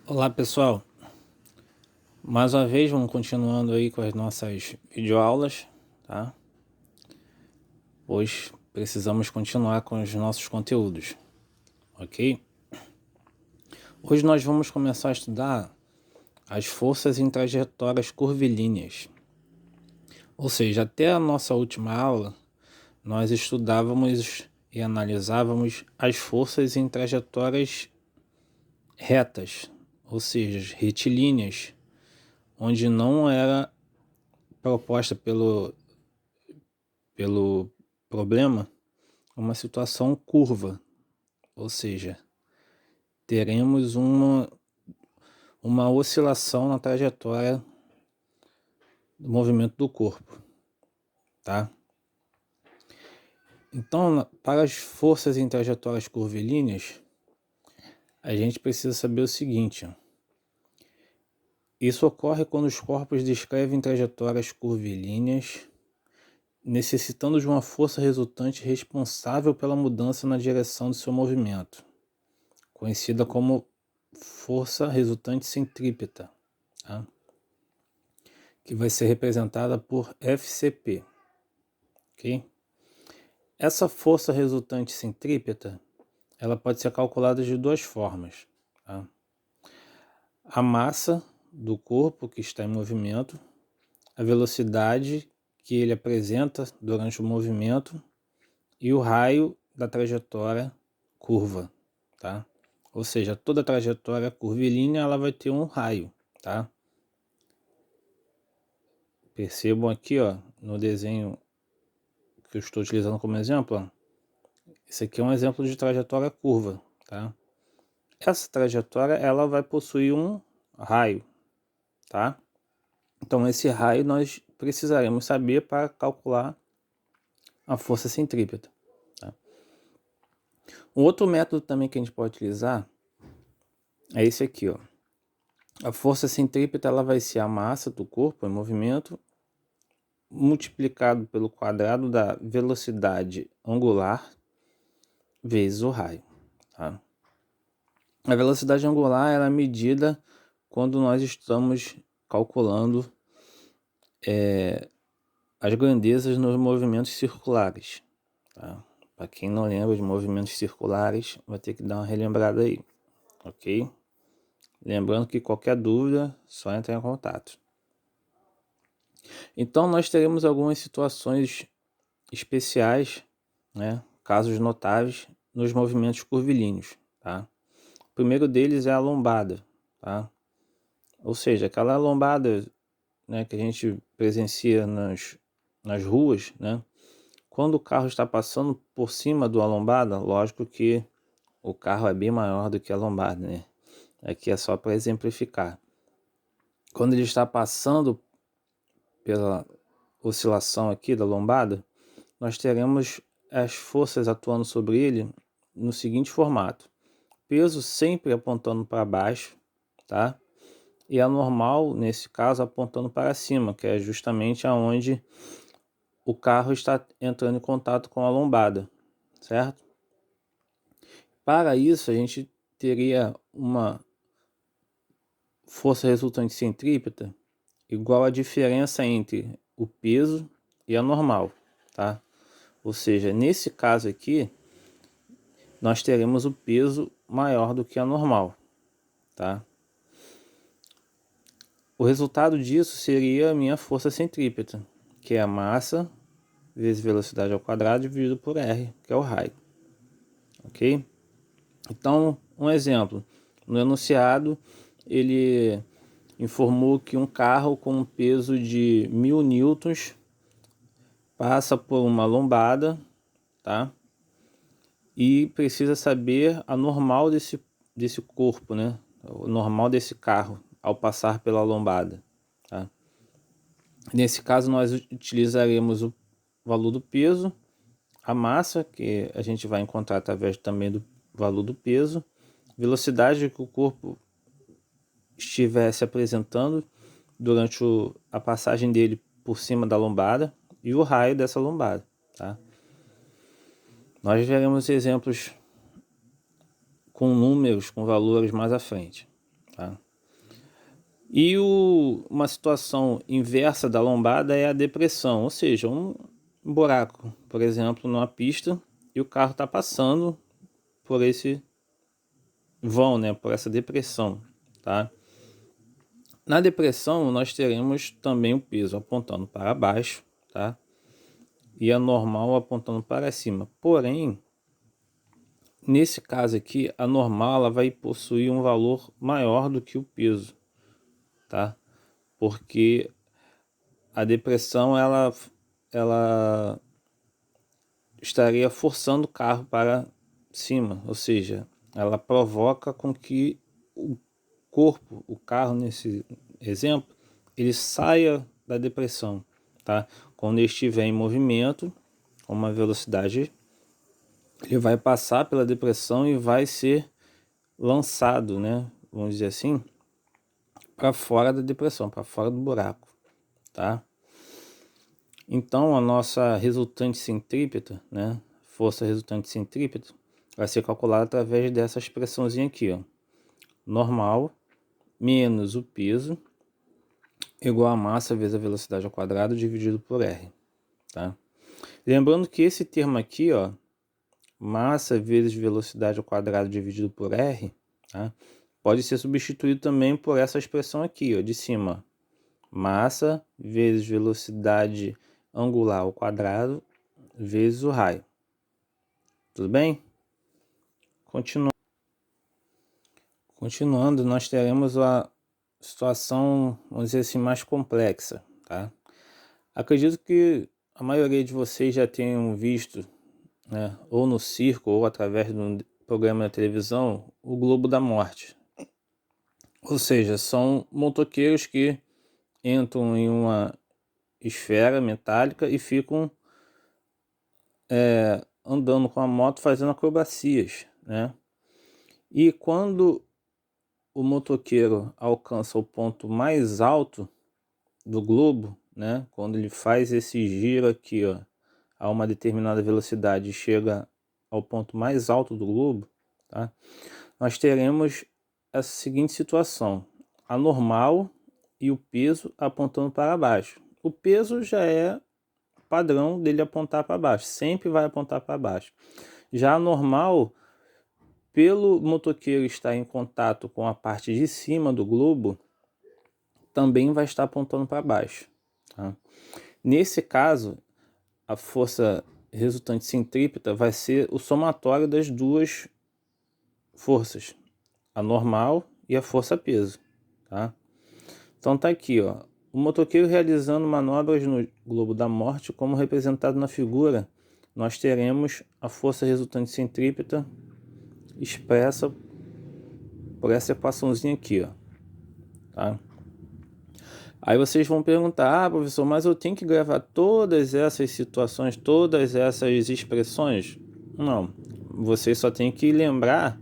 Olá pessoal, mais uma vez vamos continuando aí com as nossas videoaulas, tá? Pois precisamos continuar com os nossos conteúdos, ok? Hoje nós vamos começar a estudar as forças em trajetórias curvilíneas. Ou seja, até a nossa última aula nós estudávamos e analisávamos as forças em trajetórias retas, ou seja, retilíneas, onde não era proposta pelo problema uma situação curva, ou seja, teremos uma oscilação na trajetória do movimento do corpo, tá? Então, para as forças em trajetórias curvilíneas, a gente precisa saber o seguinte: ó. Isso ocorre quando os corpos descrevem trajetórias curvilíneas, necessitando de uma força resultante responsável pela mudança na direção do seu movimento, conhecida como força resultante centrípeta, tá? Que vai ser representada por FCP, ok? Essa força resultante centrípeta, ela pode ser calculada de duas formas, tá? A massa do corpo que está em movimento, a velocidade que ele apresenta durante o movimento e o raio da trajetória curva, tá? Ou seja, toda trajetória curvilínea ela vai ter um raio, tá? Percebam aqui, ó, no desenho que eu estou utilizando como exemplo, ó, esse aqui é um exemplo de trajetória curva, tá? Essa trajetória ela vai possuir um raio, tá? Então esse raio nós precisaremos saber para calcular a força centrípeta, tá? Um outro método também que a gente pode utilizar é esse aqui, ó. A força centrípeta ela vai ser a massa do corpo em movimento multiplicado pelo quadrado da velocidade angular vezes o raio, tá? A velocidade angular ela é medida quando nós estamos calculando as grandezas nos movimentos circulares, tá? Para quem não lembra de movimentos circulares, vai ter que dar uma relembrada aí, ok? Lembrando que qualquer dúvida, só entrar em contato. Então nós teremos algumas situações especiais, né? Casos notáveis nos movimentos curvilíneos, tá? O primeiro deles é a lombada, tá? Ou seja, aquela lombada, né, que a gente presencia nas ruas, né? Quando o carro está passando por cima da lombada, lógico que o carro é bem maior do que a lombada, né? Aqui é só para exemplificar. Quando ele está passando pela oscilação aqui da lombada, nós teremos as forças atuando sobre ele no seguinte formato: peso sempre apontando para baixo, tá? E a normal, nesse caso, apontando para cima, que é justamente aonde o carro está entrando em contato com a lombada, certo? Para isso, a gente teria uma força resultante centrípeta igual à diferença entre o peso e a normal, tá? Ou seja, nesse caso aqui, nós teremos o peso maior do que a normal, tá? O resultado disso seria a minha força centrípeta, que é a massa vezes velocidade ao quadrado dividido por R, que é o raio, ok? Então, um exemplo, no enunciado, ele informou que um carro com um peso de 1000 newtons passa por uma lombada, tá? E precisa saber a normal desse corpo, né? O normal desse carro ao passar pela lombada, tá? Nesse caso, nós utilizaremos o valor do peso, a massa, que a gente vai encontrar através também do valor do peso, velocidade que o corpo estiver se apresentando durante a passagem dele por cima da lombada e o raio dessa lombada, tá? Nós veremos exemplos com números, com valores mais à frente, tá? E uma situação inversa da lombada é a depressão, ou seja, um buraco, por exemplo, numa pista e o carro está passando por esse vão, né, por essa depressão, tá? Na depressão, nós teremos também o peso apontando para baixo, tá? E a normal apontando para cima. Porém, nesse caso aqui, a normal ela vai possuir um valor maior do que o peso, tá? Porque a depressão ela estaria forçando o carro para cima, ou seja, ela provoca com que o corpo, o carro nesse exemplo, ele saia da depressão, tá? Quando ele estiver em movimento, com uma velocidade, ele vai passar pela depressão e vai ser lançado, né? Vamos dizer assim, para fora da depressão, para fora do buraco, tá? Então a nossa resultante centrípeta, né? Força resultante centrípeta vai ser calculada através dessa expressãozinha aqui, ó. Normal menos o peso igual a massa vezes a velocidade ao quadrado dividido por R, tá? Lembrando que esse termo aqui, ó, massa vezes velocidade ao quadrado dividido por R, tá? Pode ser substituído também por essa expressão aqui, ó, de cima. Massa vezes velocidade angular ao quadrado vezes o raio. Tudo bem? Continuando, nós teremos a situação, vamos dizer assim, mais complexa, tá? Acredito que a maioria de vocês já tenham visto, né, ou no circo ou através de um programa na televisão, o Globo da Morte. Ou seja, são motoqueiros que entram em uma esfera metálica e ficam andando com a moto fazendo acrobacias, né? E quando o motoqueiro alcança o ponto mais alto do globo, né? Quando ele faz esse giro aqui, ó, a uma determinada velocidade e chega ao ponto mais alto do globo, tá? Nós teremos a seguinte situação: a normal e o peso apontando para baixo. O peso já é padrão dele apontar para baixo, sempre vai apontar para baixo. Já a normal, pelo motoqueiro estar em contato com a parte de cima do globo, também vai estar apontando para baixo, tá? Nesse caso, a força resultante centrípeta vai ser o somatório das duas forças, a normal e a força-peso, tá? Então tá aqui, ó, o motoqueiro realizando manobras no globo da morte, como representado na figura, nós teremos a força resultante centrípeta expressa por essa equaçãozinha aqui, ó, tá? Aí vocês vão perguntar, ah, professor, mas eu tenho que gravar todas essas situações, todas essas expressões? Não, você só tem que lembrar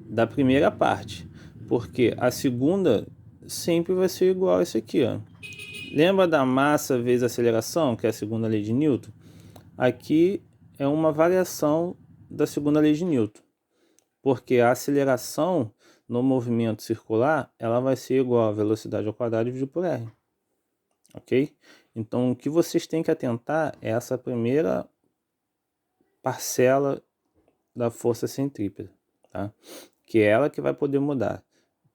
da primeira parte, porque a segunda sempre vai ser igual a isso aqui, ó. Lembra da massa vezes aceleração, que é a segunda lei de Newton? Aqui é uma variação da segunda lei de Newton, porque a aceleração no movimento circular, ela vai ser igual a velocidade ao quadrado dividido por R. Ok? Então, o que vocês têm que atentar é essa primeira parcela da força centrípeta, tá? Que é ela que vai poder mudar.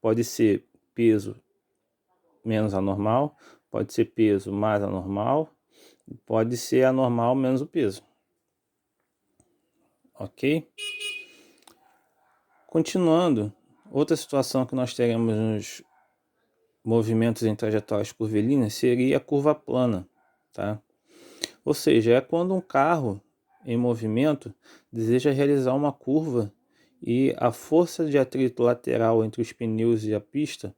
Pode ser peso menos a normal, pode ser peso mais a normal, pode ser a normal menos o peso. Ok? Continuando, outra situação que nós teremos nos movimentos em trajetórias curvilíneas seria a curva plana, tá? Ou seja, é quando um carro em movimento deseja realizar uma curva e a força de atrito lateral entre os pneus e a pista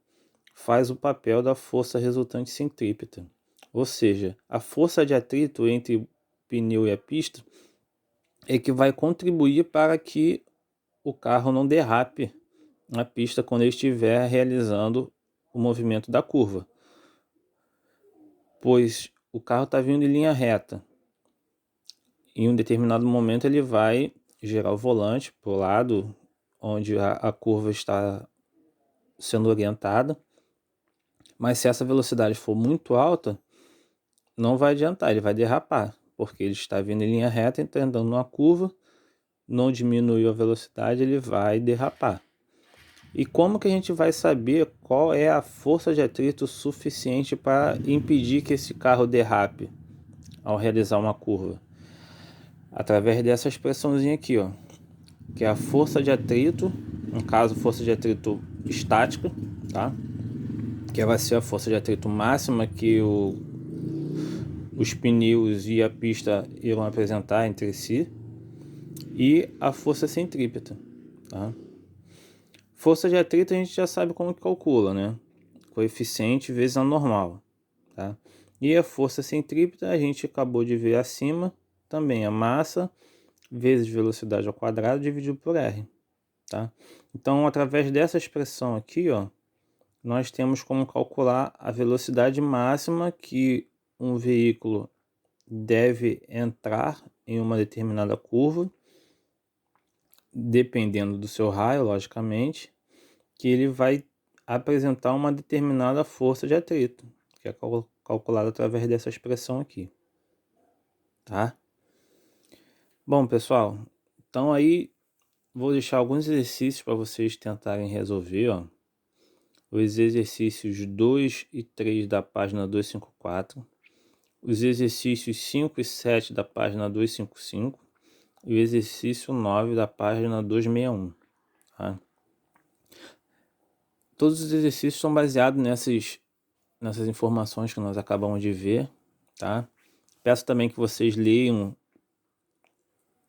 faz o papel da força resultante centrípeta. Ou seja, a força de atrito entre o pneu e a pista é que vai contribuir para que o carro não derrape na pista quando ele estiver realizando o movimento da curva, pois o carro está vindo em linha reta. Em um determinado momento ele vai girar o volante para o lado onde a curva está sendo orientada, mas se essa velocidade for muito alta, não vai adiantar, ele vai derrapar, porque ele está vindo em linha reta, então andando numa curva, não diminuiu a velocidade, ele vai derrapar. E como que a gente vai saber qual é a força de atrito suficiente para impedir que esse carro derrape ao realizar uma curva? Através dessa expressãozinha aqui, ó, que é a força de atrito, no caso força de atrito estática, tá? Que vai ser a força de atrito máxima que os pneus e a pista irão apresentar entre si, e a força centrípeta, tá? Força de atrito a gente já sabe como que calcula, né? Coeficiente vezes a normal, tá? E a força centrípeta a gente acabou de ver acima, também a massa vezes velocidade ao quadrado dividido por R, tá? Então, através dessa expressão aqui, ó, nós temos como calcular a velocidade máxima que um veículo deve entrar em uma determinada curva, dependendo do seu raio, logicamente, que ele vai apresentar uma determinada força de atrito, que é calculada através dessa expressão aqui, tá? Bom, pessoal, então aí vou deixar alguns exercícios para vocês tentarem resolver, ó. Os exercícios 2 e 3 da página 254, os exercícios 5 e 7 da página 255 e o exercício 9 da página 261, tá? Todos os exercícios são baseados nessas informações que nós acabamos de ver, tá? Peço também que vocês leiam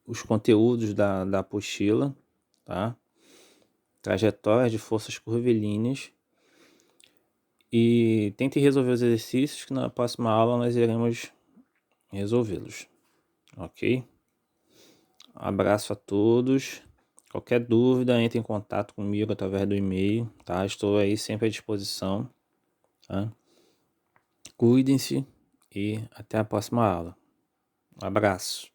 os conteúdos da apostila, tá? Trajetórias de forças curvilíneas. E tentem resolver os exercícios que na próxima aula nós iremos resolvê-los, ok? Abraço a todos. Qualquer dúvida, entre em contato comigo através do e-mail, tá? Estou aí sempre à disposição, tá? Cuidem-se e até a próxima aula. Um abraço.